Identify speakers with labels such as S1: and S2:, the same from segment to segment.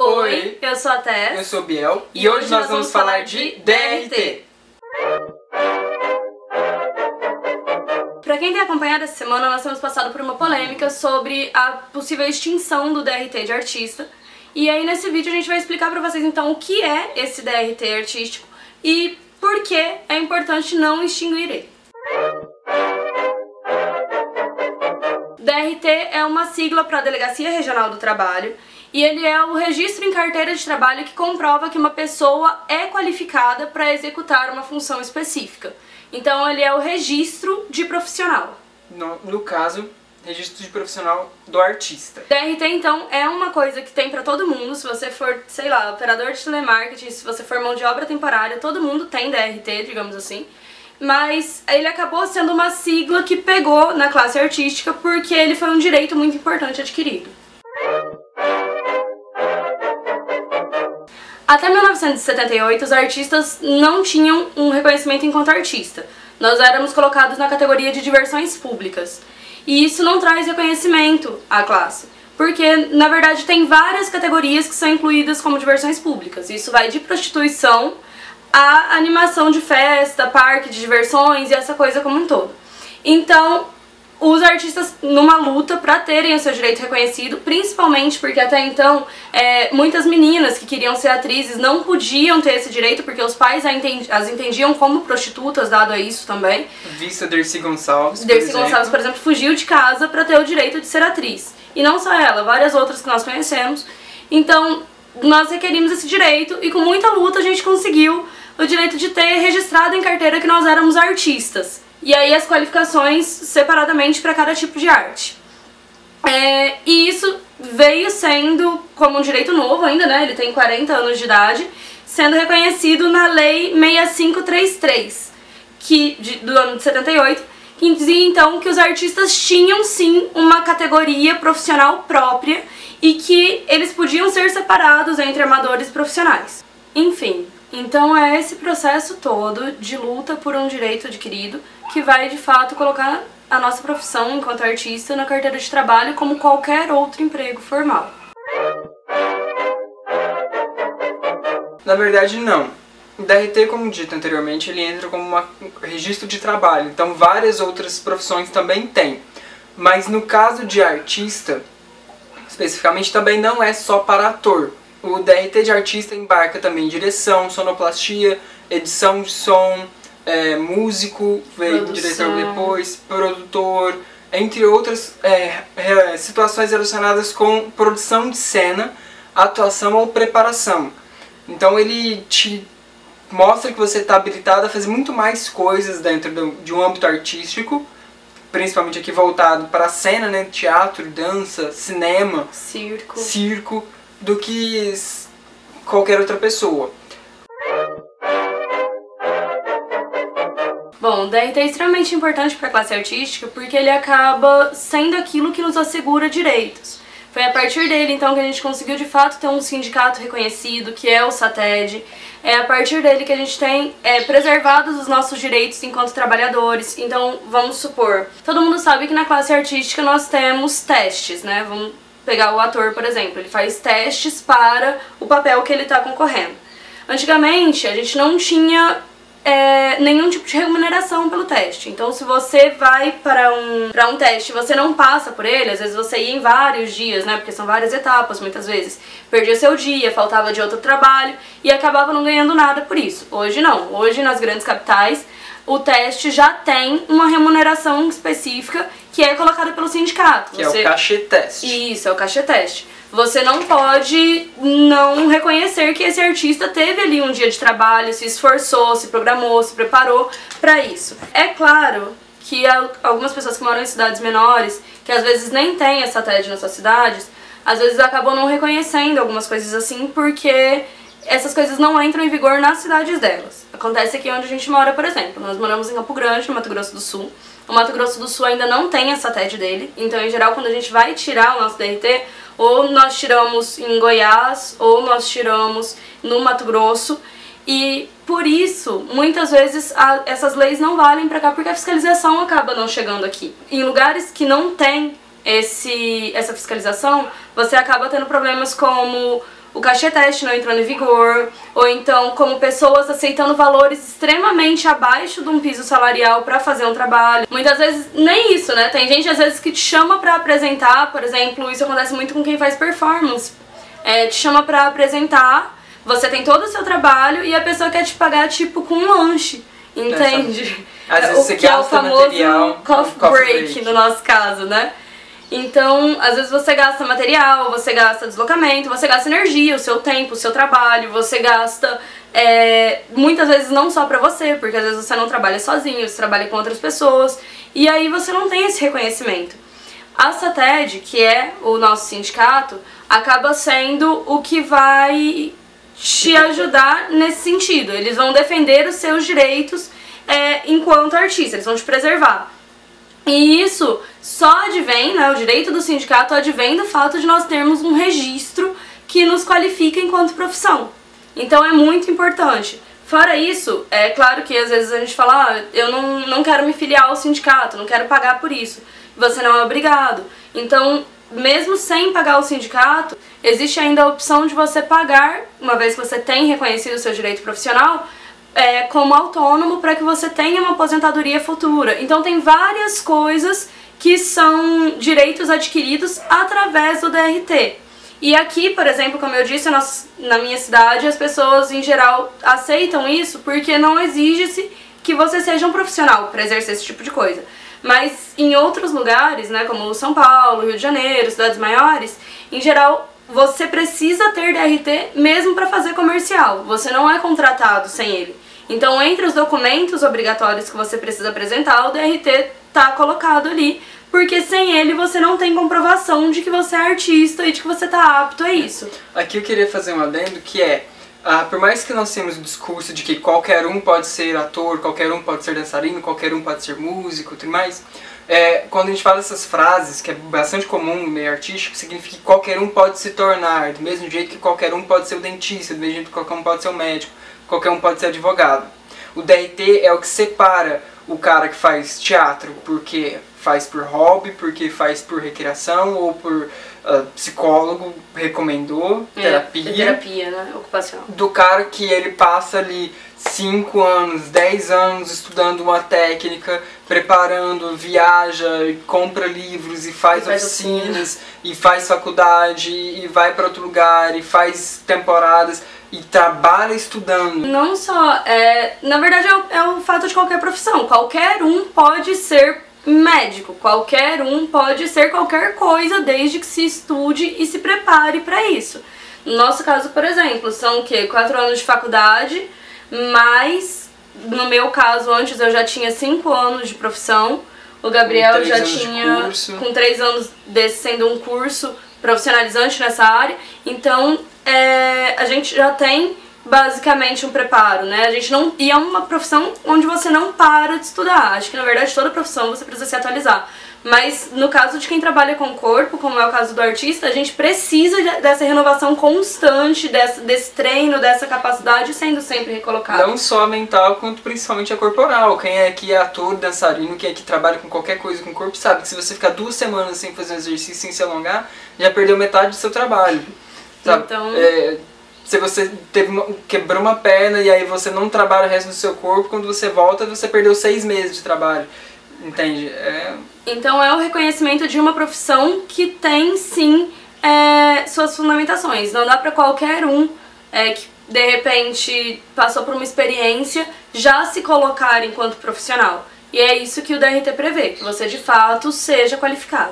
S1: Oi, eu sou a Tess.
S2: Eu sou o Biel. E hoje nós vamos falar de DRT.
S1: Pra quem tem acompanhado essa semana, nós temos passado por uma polêmica sobre a possível extinção do DRT de artista. E aí nesse vídeo a gente vai explicar pra vocês então o que é esse DRT artístico e por que é importante não extinguir ele. DRT é uma sigla para a Delegacia Regional do Trabalho e ele é o registro em carteira de trabalho que comprova que uma pessoa é qualificada para executar uma função específica. Então ele é o registro de profissional.
S2: No caso, registro de profissional do artista.
S1: DRT então é uma coisa que tem para todo mundo. Se você for, sei lá, operador de telemarketing, se você for mão de obra temporária, todo mundo tem DRT, digamos assim. Mas ele acabou sendo uma sigla que pegou na classe artística porque ele foi um direito muito importante adquirido. Até 1978, os artistas não tinham um reconhecimento enquanto artista. Nós éramos colocados na categoria de diversões públicas. E isso não traz reconhecimento à classe, porque, na verdade, tem várias categorias que são incluídas como diversões públicas. Isso vai de prostituição a animação de festa, parque de diversões e essa coisa como um todo. Então, os artistas numa luta para terem o seu direito reconhecido, principalmente porque até então muitas meninas que queriam ser atrizes não podiam ter esse direito porque os pais as entendiam como prostitutas, dado a isso também.
S2: Vista Dercy Gonçalves,
S1: Dercy Gonçalves, por exemplo, fugiu de casa para ter o direito de ser atriz. E não só ela, várias outras que nós conhecemos. Então, nós requerimos esse direito e com muita luta a gente conseguiu o direito de ter registrado em carteira que nós éramos artistas. E aí as qualificações separadamente para cada tipo de arte. E isso veio sendo como um direito novo ainda, né? Ele tem 40 anos de idade, sendo reconhecido na Lei 6533, do ano de 78, que dizia então que os artistas tinham sim uma categoria profissional própria e que eles podiam ser separados entre amadores e profissionais. Enfim, então é esse processo todo de luta por um direito adquirido que vai de fato colocar a nossa profissão enquanto artista na carteira de trabalho como qualquer outro emprego formal.
S2: Na verdade, não. O DRT, como dito anteriormente, ele entra como um registro de trabalho, então várias outras profissões também têm. Mas no caso de artista, especificamente, também não é só para ator. O DRT de artista embarca também direção, sonoplastia, edição de som, músico, veio diretor depois, produtor, entre outras situações relacionadas com produção de cena, atuação ou preparação. Então ele te mostra que você está habilitado a fazer muito mais coisas dentro de um âmbito artístico, principalmente aqui voltado para a cena, né, teatro, dança, cinema, circo, do que qualquer outra pessoa.
S1: Bom, o DRT é extremamente importante para a classe artística porque ele acaba sendo aquilo que nos assegura direitos. Foi a partir dele, então, que a gente conseguiu de fato ter um sindicato reconhecido, que é o SATED. É a partir dele que a gente tem preservados os nossos direitos enquanto trabalhadores. Então, vamos supor, todo mundo sabe que na classe artística nós temos testes, né? Vamos pegar o ator, por exemplo, ele faz testes para o papel que ele está concorrendo. Antigamente, a gente não tinha nenhum tipo de remuneração pelo teste. Então, se você vai para um teste e você não passa por ele, às vezes você ia em vários dias, né? Porque são várias etapas, muitas vezes. Perdia seu dia, faltava de outro trabalho e acabava não ganhando nada por isso. Hoje não. Hoje, nas grandes capitais, o teste já tem uma remuneração específica que é colocada pelo sindicato.
S2: Que é o cachê-teste.
S1: Isso, é o cachê-teste. Você não pode não reconhecer que esse artista teve ali um dia de trabalho, se esforçou, se programou, se preparou para isso. É claro que algumas pessoas que moram em cidades menores, que às vezes nem tem essa TED nas suas cidades, às vezes acabam não reconhecendo algumas coisas assim porque essas coisas não entram em vigor nas cidades delas. Acontece aqui onde a gente mora, por exemplo. Nós moramos em Campo Grande, no Mato Grosso do Sul. O Mato Grosso do Sul ainda não tem essa TED dele, então em geral quando a gente vai tirar o nosso DRT, ou nós tiramos em Goiás, ou nós tiramos no Mato Grosso, e por isso, muitas vezes, essas leis não valem pra cá, porque a fiscalização acaba não chegando aqui. Em lugares que não tem essa fiscalização, você acaba tendo problemas como o cachê teste não entrando em vigor, ou então como pessoas aceitando valores extremamente abaixo de um piso salarial para fazer um trabalho. Muitas vezes nem isso, né? Tem gente às vezes que te chama para apresentar, por exemplo, isso acontece muito com quem faz performance. Te chama para apresentar, você tem todo o seu trabalho e a pessoa quer te pagar tipo com um lanche, entende?
S2: Às vezes você gasta
S1: é o famoso
S2: material,
S1: coffee break no nosso caso, né? Então, às vezes você gasta material, você gasta deslocamento, você gasta energia, o seu tempo, o seu trabalho, você gasta muitas vezes não só pra você, porque às vezes você não trabalha sozinho, você trabalha com outras pessoas, e aí você não tem esse reconhecimento. A SATED, que é o nosso sindicato, acaba sendo o que vai te ajudar nesse sentido. Eles vão defender os seus direitos enquanto artista, eles vão te preservar. E isso só advém, né, o direito do sindicato advém do fato de nós termos um registro que nos qualifica enquanto profissão. Então é muito importante. Fora isso, é claro que às vezes a gente fala, eu não quero me filiar ao sindicato, não quero pagar por isso. Você não é obrigado. Então, mesmo sem pagar o sindicato, existe ainda a opção de você pagar, uma vez que você tem reconhecido o seu direito profissional, como autônomo para que você tenha uma aposentadoria futura. Então tem várias coisas que são direitos adquiridos através do DRT. E aqui, por exemplo, como eu disse, na minha cidade, as pessoas em geral aceitam isso porque não exige-se que você seja um profissional para exercer esse tipo de coisa. Mas em outros lugares, né, como São Paulo, Rio de Janeiro, cidades maiores, em geral você precisa ter DRT mesmo para fazer comercial. Você não é contratado sem ele. Então, entre os documentos obrigatórios que você precisa apresentar, o DRT está colocado ali, porque sem ele você não tem comprovação de que você é artista e de que você está apto a isso.
S2: Aqui eu queria fazer um adendo que por mais que nós temos o discurso de que qualquer um pode ser ator, qualquer um pode ser dançarino, qualquer um pode ser músico e tudo mais, quando a gente fala essas frases, que é bastante comum no meio artístico, significa que qualquer um pode se tornar, do mesmo jeito que qualquer um pode ser o dentista, do mesmo jeito que qualquer um pode ser o médico, qualquer um pode ser advogado. O DRT é o que separa o cara que faz teatro porque faz por hobby, porque faz por recreação ou por psicólogo recomendou,
S1: terapia, né? Ocupacional.
S2: Do cara que ele passa ali 5 anos, 10 anos estudando uma técnica, preparando, viaja, compra livros e faz oficinas, e faz faculdade, e vai para outro lugar, e faz temporadas, e trabalha estudando.
S1: Não só, na verdade é o fato de qualquer profissão. Qualquer um pode ser médico, qualquer um pode ser qualquer coisa desde que se estude e se prepare para isso. No nosso caso, por exemplo, são o quê? 4 anos de faculdade, mas no meu caso antes eu já tinha 5 anos de profissão, o Gabriel já tinha com 3 anos desse sendo um curso profissionalizante nessa área, então a gente já tem basicamente um preparo, né? A gente não, e é uma profissão onde você não para de estudar. Acho que na verdade toda profissão você precisa se atualizar. Mas no caso de quem trabalha com o corpo, como é o caso do artista, a gente precisa dessa renovação constante, desse treino, dessa capacidade sendo sempre recolocada.
S2: Não só a mental, quanto principalmente a corporal. Quem aqui é ator, dançarino, quem aqui trabalha com qualquer coisa com o corpo, sabe que se você ficar 2 semanas sem fazer um exercício, sem se alongar, já perdeu metade do seu trabalho. Sabe?
S1: Então...
S2: se você quebrou uma perna e aí você não trabalha o resto do seu corpo, quando você volta, você perdeu 6 meses de trabalho. Entende?
S1: Então é o reconhecimento de uma profissão que tem sim suas fundamentações. Não dá pra qualquer um que de repente passou por uma experiência já se colocar enquanto profissional. E é isso que o DRT prevê, que você de fato seja qualificado.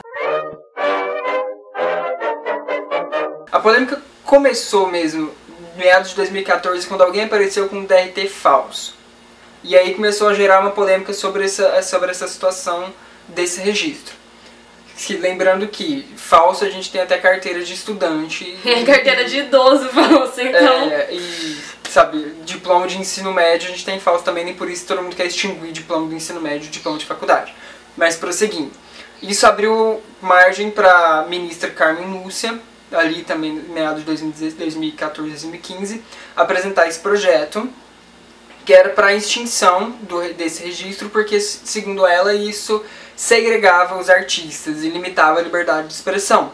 S2: A polêmica começou mesmo em meados de 2014, quando alguém apareceu com um DRT falso. E aí começou a gerar uma polêmica sobre essa situação desse registro. Lembrando que falso a gente tem até carteira de estudante.
S1: Carteira de idoso falso, então.
S2: E, sabe, diploma de ensino médio a gente tem falso também, nem por isso todo mundo quer extinguir diploma do ensino médio e diploma de faculdade. Mas prosseguindo. Isso abriu margem para a ministra Carmen Lúcia, ali também meados de 2014, 2015, apresentar esse projeto, que era para a extinção desse registro, porque, segundo ela, isso segregava os artistas e limitava a liberdade de expressão.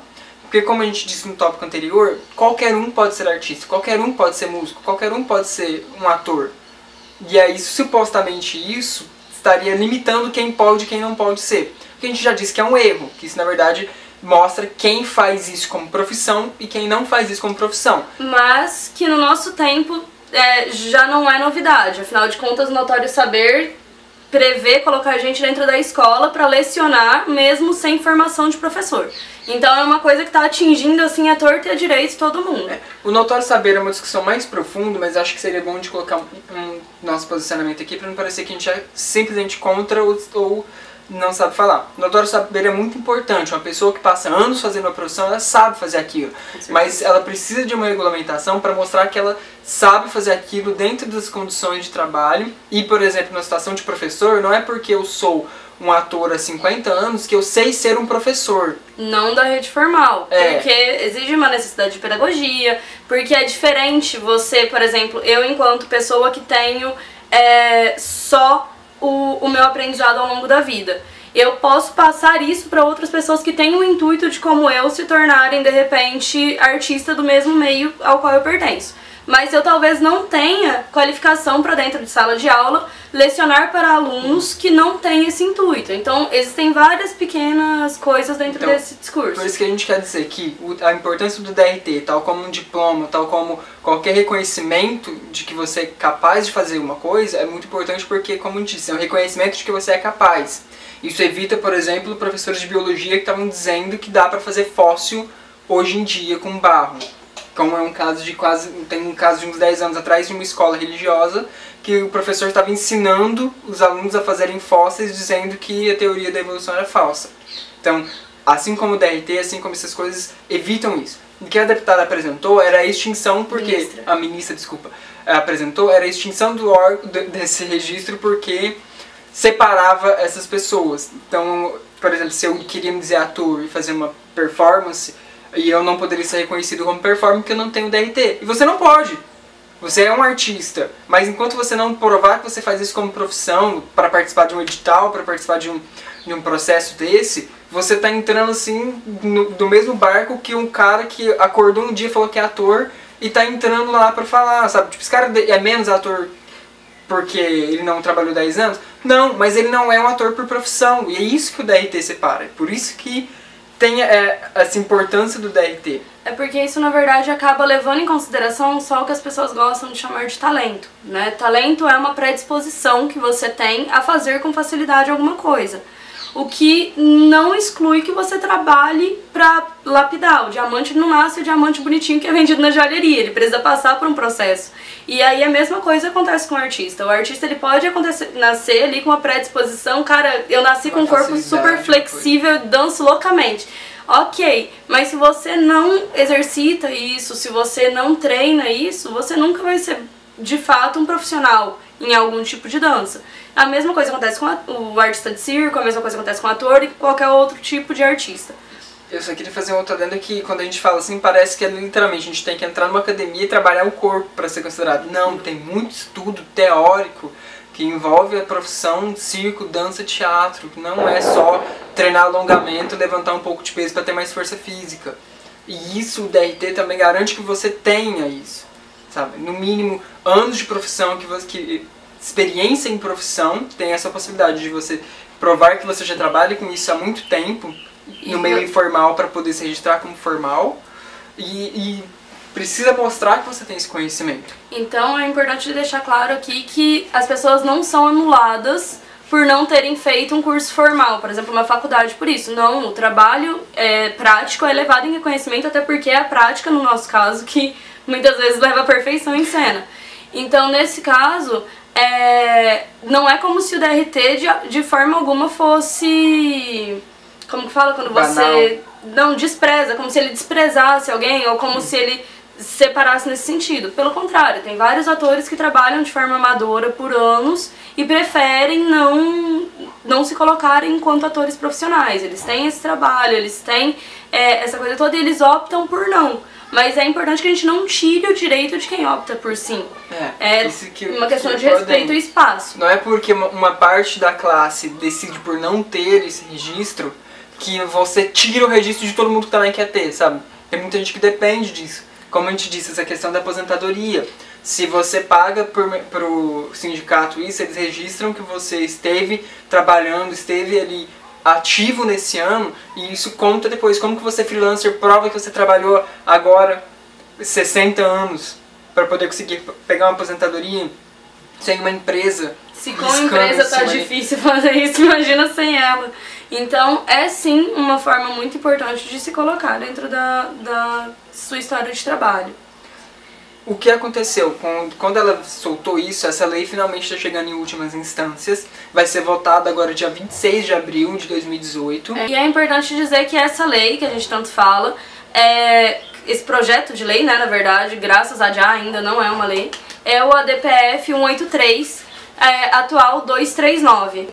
S2: Porque como a gente disse no tópico anterior, qualquer um pode ser artista, qualquer um pode ser músico, qualquer um pode ser um ator. E aí, supostamente isso estaria limitando quem pode e quem não pode ser. Porque a gente já disse que é um erro, que isso na verdade mostra quem faz isso como profissão e quem não faz isso como profissão.
S1: Mas que no nosso tempo já não é novidade. Afinal de contas, o Notório Saber prevê colocar a gente dentro da escola para lecionar, mesmo sem formação de professor. Então é uma coisa que está atingindo assim a torta e a direito todo mundo.
S2: O Notório Saber é uma discussão mais profunda, mas acho que seria bom de colocar um nosso posicionamento aqui para não parecer que a gente é simplesmente contra ou não sabe falar. O Notório Saber é muito importante. Uma pessoa que passa anos fazendo uma profissão, ela sabe fazer aquilo. Mas ela precisa de uma regulamentação para mostrar que ela sabe fazer aquilo dentro das condições de trabalho. E, por exemplo, na situação de professor, não é porque eu sou um ator há 50 anos que eu sei ser um professor.
S1: Não da rede formal, porque exige uma necessidade de pedagogia, porque é diferente você, por exemplo, eu enquanto pessoa que tenho só o meu aprendizado ao longo da vida. Eu posso passar isso para outras pessoas que têm o intuito de, como eu, se tornarem, de repente, artista do mesmo meio ao qual eu pertenço. Mas eu talvez não tenha qualificação para dentro de sala de aula lecionar para alunos que não têm esse intuito. Então, existem várias pequenas coisas dentro desse discurso.
S2: Por isso que a gente quer dizer que a importância do DRT, tal como um diploma, tal como qualquer reconhecimento de que você é capaz de fazer uma coisa, é muito importante porque, como eu disse, é um reconhecimento de que você é capaz. Isso evita, por exemplo, professores de biologia que estavam dizendo que dá para fazer fóssil hoje em dia com barro. Como é um caso de tem um caso de uns 10 anos atrás de uma escola religiosa que o professor estava ensinando os alunos a fazerem fósseis dizendo que a teoria da evolução era falsa. Então, assim como o DRT, assim como essas coisas evitam isso. O que a deputada apresentou era a extinção porque... A ministra, desculpa. Apresentou era a extinção desse registro porque separava essas pessoas. Então, por exemplo, se eu queria me dizer ator e fazer uma performance... E eu não poderia ser reconhecido como performer porque eu não tenho DRT. E você não pode. Você é um artista. Mas enquanto você não provar que você faz isso como profissão, para participar de um edital, para participar de um processo desse, você está entrando assim do mesmo barco que um cara que acordou um dia e falou que é ator e está entrando lá para falar, sabe? Tipo, esse cara é menos ator porque ele não trabalhou 10 anos? Não, mas ele não é um ator por profissão. E é isso que o DRT separa. É por isso que tem essa importância do DRT.
S1: É porque isso, na verdade, acaba levando em consideração só o que as pessoas gostam de chamar de talento, né? Talento é uma predisposição que você tem a fazer com facilidade alguma coisa. O que não exclui que você trabalhe pra lapidar. O diamante não nasce o diamante bonitinho que é vendido na joalheria, ele precisa passar por um processo. E aí a mesma coisa acontece com o artista. O artista ele pode nascer ali com uma predisposição, cara, eu nasci com um corpo super flexível, danço loucamente. Ok, mas se você não exercita isso, se você não treina isso, você nunca vai ser de fato um profissional em algum tipo de dança. A mesma coisa acontece com o artista de circo, a mesma coisa acontece com o ator e com qualquer outro tipo de artista.
S2: Eu só queria fazer um outro adendo que quando a gente fala assim, parece que literalmente a gente tem que entrar numa academia e trabalhar o corpo para ser considerado. Não, tem muito estudo teórico que envolve a profissão circo, dança, teatro, que não é só treinar alongamento e levantar um pouco de peso para ter mais força física. E isso, o DRT também garante que você tenha isso, sabe? No mínimo, anos de profissão, experiência em profissão, tem essa possibilidade de você provar que você já trabalha com isso há muito tempo, no meio informal para poder se registrar como formal, e precisa mostrar que você tem esse conhecimento.
S1: Então é importante deixar claro aqui que as pessoas não são anuladas por não terem feito um curso formal, por exemplo, uma faculdade por isso. Não, o trabalho prático é levado em reconhecimento, até porque é a prática, no nosso caso, que muitas vezes leva à perfeição em cena. Então, nesse caso, não é como se o DRT de forma alguma fosse... Como que fala quando você não despreza, como se ele desprezasse alguém ou como se ele separasse nesse sentido. Pelo contrário, tem vários atores que trabalham de forma amadora por anos e preferem não se colocarem enquanto atores profissionais. Eles têm esse trabalho, eles têm essa coisa toda e eles optam por não. Mas é importante que a gente não tire o direito de quem opta por sim. É uma questão de respeito e espaço.
S2: Não é porque uma parte da classe decide por não ter esse registro que você tira o registro de todo mundo que também quer ter, sabe? Tem muita gente que depende disso. Como a gente disse, essa questão da aposentadoria. Se você paga pro sindicato isso, eles registram que você esteve trabalhando, esteve ali ativo nesse ano, e isso conta depois. Como que você freelancer prova que você trabalhou agora 60 anos para poder conseguir pegar uma aposentadoria sem uma empresa?
S1: Se com a empresa tá difícil fazer isso, imagina sem ela. Então é sim uma forma muito importante de se colocar dentro da sua história de trabalho.
S2: O que aconteceu? Quando ela soltou isso, essa lei finalmente está chegando em últimas instâncias. Vai ser votada agora dia 26 de abril de 2018.
S1: E é importante dizer que essa lei, que a gente tanto fala, esse projeto de lei, né, na verdade, graças a já ainda não é uma lei, é o ADPF 183, atual 239.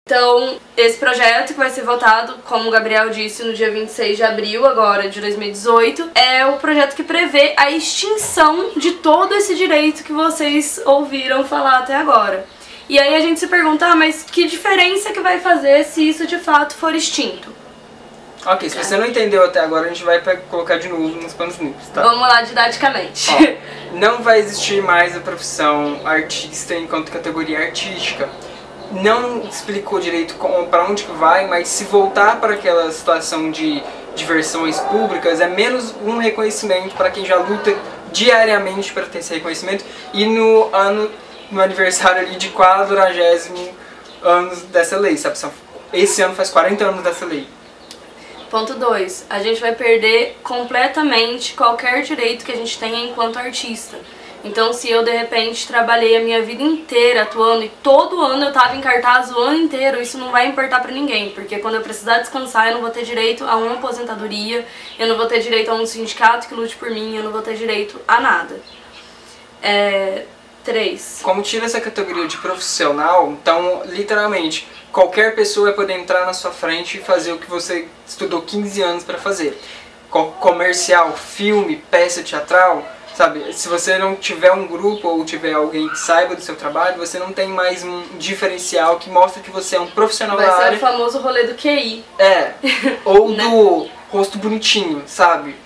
S1: Então, esse projeto que vai ser votado, como o Gabriel disse, no dia 26 de abril agora de 2018, é o projeto que prevê a extinção de todo esse direito que vocês ouviram falar até agora. E aí a gente se pergunta, mas que diferença que vai fazer se isso de fato for extinto?
S2: Ok, se você não entendeu até agora, a gente vai colocar de novo nos panos limpos, tá?
S1: Vamos lá didaticamente.
S2: Ó, não vai existir mais a profissão artista enquanto categoria artística. Não explicou direito para onde que vai, mas se voltar para aquela situação de diversões públicas, é menos um reconhecimento para quem já luta diariamente para ter esse reconhecimento. E no aniversário ali de 40º anos dessa lei, sabe? Esse ano faz 40 anos dessa lei.
S1: Ponto 2. A gente vai perder completamente qualquer direito que a gente tenha enquanto artista. Então, se eu, de repente, trabalhei a minha vida inteira atuando e todo ano eu tava em cartaz o ano inteiro, isso não vai importar pra ninguém, porque quando eu precisar descansar eu não vou ter direito a uma aposentadoria, eu não vou ter direito a um sindicato que lute por mim, eu não vou ter direito a nada. 3.
S2: Como tira essa categoria de profissional, então, literalmente, qualquer pessoa vai poder entrar na sua frente e fazer o que você estudou 15 anos pra fazer. Comercial, filme, peça teatral, sabe? Se você não tiver um grupo ou tiver alguém que saiba do seu trabalho, você não tem mais um diferencial que mostra que você é um profissional da área.
S1: Vai ser o famoso rolê do QI.
S2: Ou né? Do rosto bonitinho, sabe?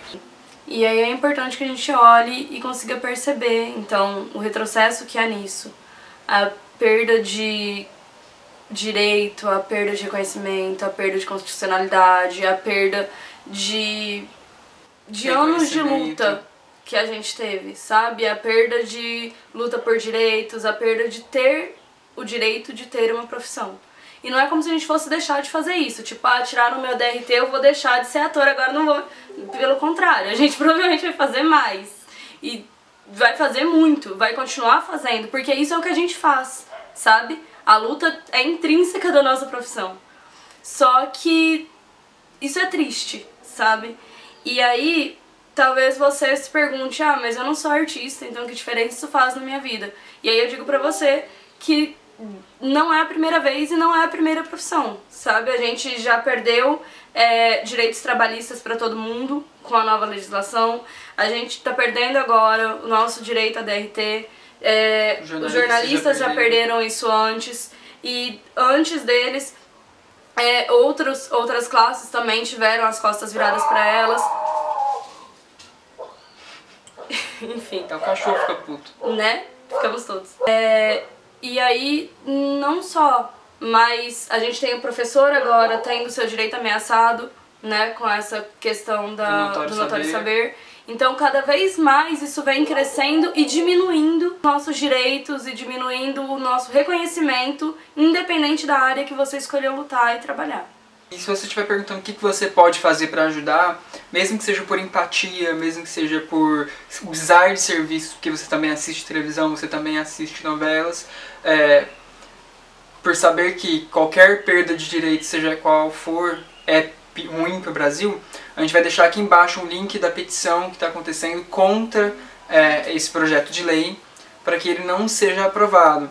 S1: E aí é importante que a gente olhe e consiga perceber, então, o retrocesso que há nisso. A perda de direito, a perda de reconhecimento, a perda de constitucionalidade, a perda de anos de luta que a gente teve, sabe? A perda de luta por direitos, a perda de ter o direito de ter uma profissão. E não é como se a gente fosse deixar de fazer isso, tipo, tirar no meu DRT eu vou deixar de ser ator, agora não vou. Pelo contrário, a gente provavelmente vai fazer mais. E vai fazer muito, vai continuar fazendo, porque isso é o que a gente faz, sabe? A luta é intrínseca da nossa profissão. Só que isso é triste, sabe? E aí, talvez você se pergunte, mas eu não sou artista, então que diferença isso faz na minha vida? E aí eu digo pra você que não é a primeira vez e não é a primeira profissão, sabe? A gente já perdeu direitos trabalhistas pra todo mundo com a nova legislação, a gente tá perdendo agora o nosso direito a DRT, os jornalistas já perderam isso antes, e antes deles outras classes também tiveram as costas viradas pra elas. Enfim.
S2: Então o cachorro fica puto.
S1: Né? Ficamos todos. E aí, não só, mas a gente tem o professor agora tendo seu direito ameaçado, né, com essa questão do notório saber. Então, cada vez mais isso vem crescendo e diminuindo nossos direitos e diminuindo o nosso reconhecimento, independente da área que você escolheu lutar e trabalhar.
S2: E se você estiver perguntando o que você pode fazer para ajudar, mesmo que seja por empatia, mesmo que seja por usar de serviço, porque você também assiste televisão, você também assiste novelas, por saber que qualquer perda de direito, seja qual for, é ruim para o Brasil, a gente vai deixar aqui embaixo um link da petição que está acontecendo contra esse projeto de lei, para que ele não seja aprovado.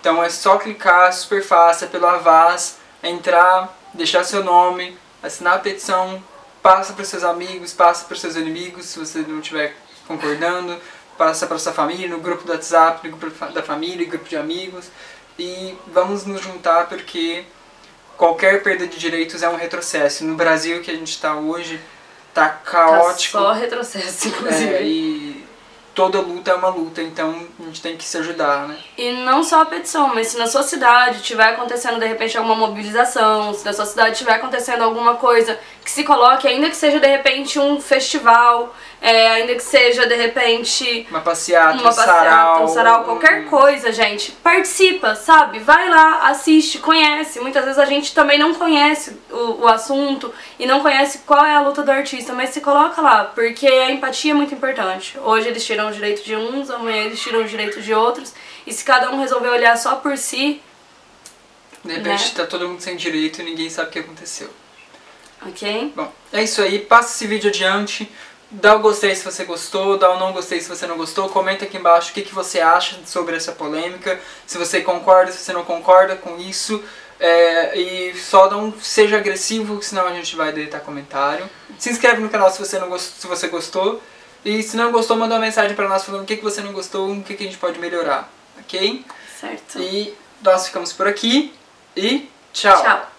S2: Então é só clicar, super fácil, pelo Avaz, entrar, deixar seu nome, assinar a petição, passa para os seus amigos, passa para os seus inimigos, se você não estiver concordando, passa para sua família, no grupo do WhatsApp, no grupo da família, grupo de amigos, e vamos nos juntar porque qualquer perda de direitos é um retrocesso. No Brasil que a gente tá hoje, tá caótico.
S1: Tá só retrocesso, inclusive.
S2: E toda luta é uma luta, então a gente tem que se ajudar, né?
S1: E não só a petição, mas se na sua cidade estiver acontecendo de repente alguma mobilização, se na sua cidade estiver acontecendo alguma coisa que se coloque, ainda que seja de repente um festival, ainda que seja de repente
S2: uma passeata, um
S1: sarau, qualquer coisa, gente, participa, sabe? Vai lá, assiste, conhece. Muitas vezes a gente também não conhece o assunto e não conhece qual é a luta do artista, mas se coloca lá, porque a empatia é muito importante. Hoje eles tiram o direito de uns, amanhã eles tiram o direito de outros, e se cada um resolver olhar só por si,
S2: de repente tá todo mundo sem direito e ninguém sabe o que aconteceu.
S1: Ok?
S2: Bom, é isso aí, passa esse vídeo adiante, dá o gostei se você gostou, dá o não gostei se você não gostou, comenta aqui embaixo o que você acha sobre essa polêmica, se você concorda, se você não concorda com isso, e só não seja agressivo, senão a gente vai deletar comentário. Se inscreve no canal se você gostou, e se não gostou, manda uma mensagem pra nós falando o que você não gostou, o que a gente pode melhorar, ok?
S1: Certo.
S2: E nós ficamos por aqui, e tchau!
S1: Tchau!